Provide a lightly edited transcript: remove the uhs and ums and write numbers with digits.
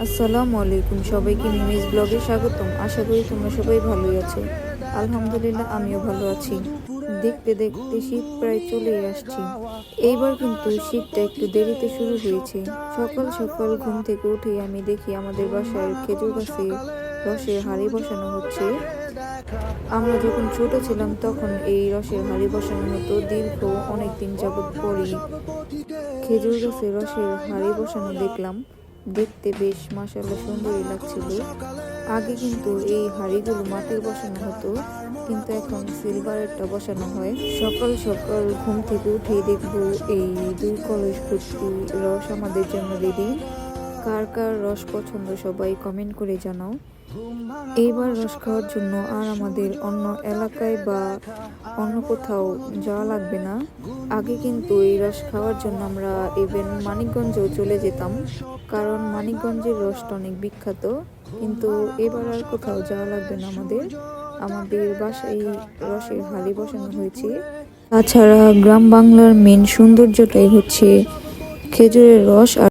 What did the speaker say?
আসসালামু আলাইকুম, সবাইকে মিমিজ ব্লগে স্বাগতম। আশা করি তোমরা সবাই ভালোই আছো। আলহামদুলিল্লাহ, আমিও ভালো আছি। দেখতে দেখতে শীত প্রায় চলেই আসছে। এইবার কিন্তু শীতটা একটু দেরিতে শুরু হয়েছে। সকাল সকাল ঘুম থেকে উঠেই আমি দেখি আমাদের বাসার খেজুর গাছে রসের হাঁড়ি বসানো হচ্ছে। আমরা যখন ছোট ছিলাম তখন এই রসের হাঁড়ি বসানো হতো। দীর্ঘ অনেকদিন যাবৎ পরই খেজুর গাছে রসের হাঁড়ি বসানো দেখলাম। দেখতে বেশ মাশাআল্লাহ সুন্দরই লাগছিল। আগে কিন্তু এই হাঁড়িগুলো মাটির বসানো হতো, কিন্তু এখন সিলভারেরটা বসানো হয়। সকাল সকাল ঘুম থেকে উঠেই দেখবো এই 2 কলস ভর্তি রস আমাদের জন্য রেডি। কার কার রস পছন্দ সবাই কমেন্ট করে জানাও। এইবার রস খাওয়ার জন্য আর আমাদের অন্য এলাকায় বা অন্য কোথাও যাওয়া লাগবে না। আগে কিন্তু এই রস খাওয়ার জন্য আমরা ইভেন মানিকগঞ্জেও চলে যেতাম, কারণ মানিকগঞ্জের রসটা অনেক বিখ্যাত। কিন্তু এবার আর কোথাও যাওয়া লাগবে না আমাদের বাসায় রসের হাঁড়ি বসানো হয়েছে। তাছাড়া গ্রাম বাংলার মেন সৌন্দর্যটাই হচ্ছে খেজুরের রস।